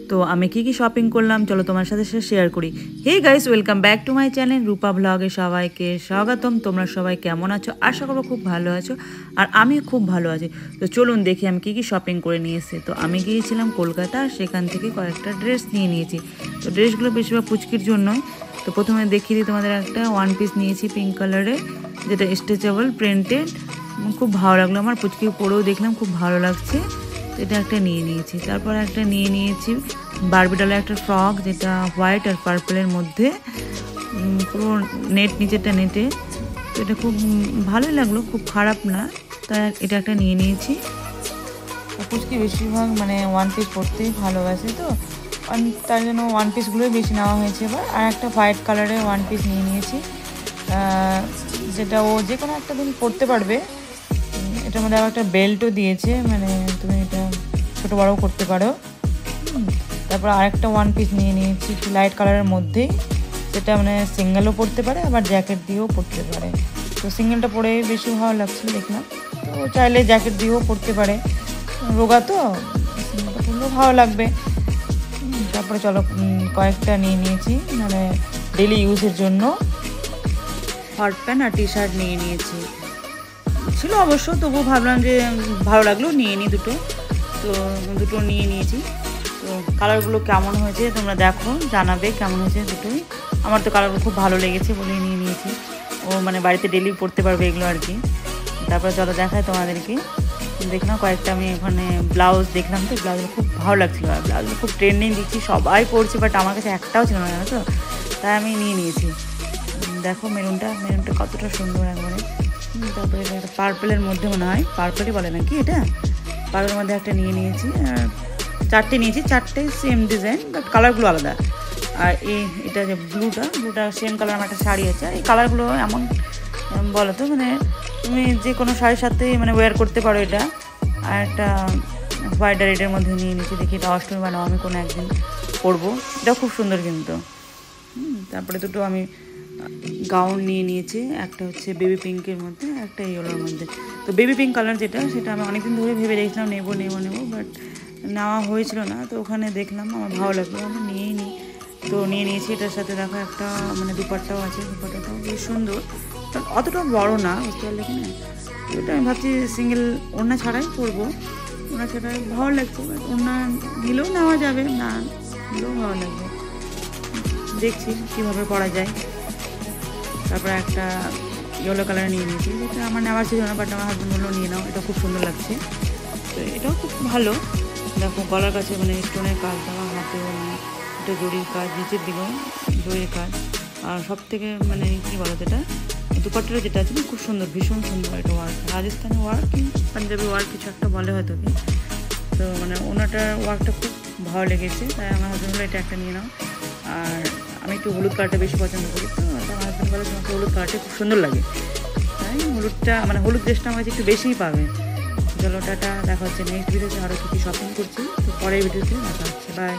তো আমি কি শপিং করলাম চলো তোমার সাথে শেয়ার করি। Hey guys, welcome back to my channel Rupa ব্লগে সবাইকে স্বাগতম। তোমরা সবাই কেমন আছো? আশা করবো খুব ভালো আছো, আর আমি খুব ভালো আছি। তো চলুন দেখি আমি কি শপিং করে নিয়ে এসেছি। তো আমি গিয়েছিলাম কলকাতা, সেখান থেকে কয়েকটা ড্রেস নিয়ে নিয়েছি। তো ড্রেসগুলো বেশিরভাগ পুচকির জন্যই। তো প্রথমে দেখিয়ে দিই তোমাদের, একটা ওয়ান পিস নিয়েছি পিঙ্ক কালারে, যেটা স্ট্রেচেবল প্রিন্টেড। খুব ভালো লাগলো আমার, পুচকি পরেও দেখলাম খুব ভালো লাগছে। এটা একটা নিয়ে নিয়েছি। তারপর একটা নিয়ে নিয়েছি বারবি ডলের একটা ফ্রক, যেটা হোয়াইট আর পার্পলের মধ্যে, পুরো নেট, নিচেরটা নেটে। তো এটা খুব ভালোই লাগলো, খুব খারাপ না। তাই এটা একটা নিয়ে নিয়েছি। পুচকি বেশিরভাগ মানে ওয়ান পিস পরতেই ভালোবাসে, তো তার জন্য ওয়ান পিসগুলোই বেশি নেওয়া হয়েছে এবার। আর একটা হোয়াইট কালারের ওয়ান পিস নিয়ে নিয়েছি, যেটা ও যে কোনো একটা দিন পরতে পারবে। এটার মধ্যে আবার একটা বেল্টও দিয়েছে, মানে তুমি এটা ছোটো বড়ও করতে পারো। তারপর আরেকটা ওয়ান পিস নিয়ে নিয়েছি একটু লাইট কালারের মধ্যেই, সেটা মানে সিঙ্গেলও পরতে পারে আবার জ্যাকেট দিয়েও পরতে পারে। তো সিঙ্গেলটা পরে বেশি ভালো লাগছিল দেখলাম, তো চাইলে জ্যাকেট দিয়েও পরতে পারে, রোগা তো সিঙ্গেলটা পরলেও ভালো লাগবে। তারপরে চলো কয়েকটা নিয়ে নিয়েছি মানে ডেলি ইউজের জন্য। হট প্যান্ট আর টি শার্ট নিয়ে নিয়েছি, ছিল অবশ্য, তবুও ভাবলাম যে ভালো লাগলো নিয়ে নিই দুটো। তো দুটো নিয়ে নিয়েছি। তো কালারগুলো কেমন হয়েছে তোমরা দেখো, জানাবে কেমন হয়েছে দুটোই। আমার তো কালারগুলো খুব ভালো লেগেছে বলেই নিয়ে নিয়েছি। ও মানে বাড়িতে ডেলি পরতে পারবে এগুলো আর কি। তারপরে চলো দেখায় তোমাদেরকে। দেখলাম কয়েকটা আমি ওখানে ব্লাউজ দেখলাম, তো ব্লাউজগুলো খুব ভালো লাগছিলো, আর ব্লাউজগুলো খুব ট্রেন্ডিং দিচ্ছি, সবাই পরছে, বাট আমার কাছে একটাও ছিল না, জানো তো। তাই আমি নিয়ে নিয়েছি। দেখো মেরুনটা কতটা সুন্দর একবারে। তারপরে একটা পার্পেলের মধ্যে মনে হয়, পার্পেলই বলে নাকি এটা, পার্পেলের মধ্যে একটা নিয়ে নিয়েছি। আর চারটে নিয়েছি, চারটে সেম ডিজাইন, বাট কালারগুলো আলাদা। আর এটা যে ব্লুটা সেম কালার, আমার একটা শাড়ি আছে। আর এই কালারগুলো এমন বলো তো, মানে তুমি যে কোনো শাড়ির সাথেই মানে ওয়্যার করতে পারো এটা। আর একটা হোয়াইট আর রেডের মধ্যে নিয়ে নিয়েছি, দেখি এটা অষ্টমী বা নবমী কোনো একদিন পরবো। এটাও খুব সুন্দর কিন্তু। তারপরে দুটো আমি গাউন নিয়ে নিয়েছি, একটা হচ্ছে বেবি পিঙ্কের মধ্যে, একটা ইয়েলোর মধ্যে। তো বেবি পিঙ্ক কালার যেটা, সেটা আমি অনেকদিন ধরে ভেবে রেখেছিলাম নেবো, বাট নেওয়া হয়েছিল না। তো ওখানে দেখলাম আমার ভালো লাগলো, আমি নিয়েই নিই। তো নিয়ে নিয়েছি। এটার সাথে দেখো একটা মানে দুপাট্টাও আছে, দুপাট্টাটাও বেশ সুন্দর, কারণ অতটা বড় না, বুঝতে পারলে কি না। এটা আমি ভাবছি সিঙ্গেল ওড়না ছাড়াই পরবো, ওড়না ছাড়াই ভালো লাগছে, বাট ওড়না নিলেও নেওয়া যাবে, না নিলেও ভালো লাগবে। দেখছি কীভাবে পরা যায়। তারপরে একটা ইয়েলো কালার নিয়ে নিয়েছি, যেটা আমার নেওয়ার ছিল না, বাট আমার হাজব্যান্ড বললো নিয়ে নাও, এটা খুব সুন্দর লাগছে। তো এটাও খুব ভালো। দেখো গলার কাছে মানে স্টোনের কাজ দেওয়া, হাতেও এটা জরির কাজ, নিচের দিকেও জরির কাজ। আর সব থেকে মানে কী বলো, যেটা দুপাট্টাটা যেটা আছে খুব সুন্দর, ভীষণ সুন্দর। এটা ওয়ার্ক রাজস্থানি ওয়ার্ক কি পাঞ্জাবি ওয়ার্ক কিছু একটা বলে হয়তো কি। তো মানে ওনাটার ওয়ার্কটা খুব ভালো লেগেছে, তাই আমার হাজব্যান্ড বললো এটা একটা নিয়ে নাও। আর আমি একটু হলুদ কালারটা বেশি পছন্দ করি, তো আমার হাজব্যান্ড বলে তোমাকে হলুদ কালারটা খুব সুন্দর লাগে, তাই হলুদটা মানে হলুদ ড্রেসটা আমার কাছে একটু বেশিই পাবে। চলো টাটা, দেখা হচ্ছে নেক্সট ভিডিওতে আরও কিছু শপিং করছি। তো পরের ভিডিওতে দেখা হচ্ছে, বাই।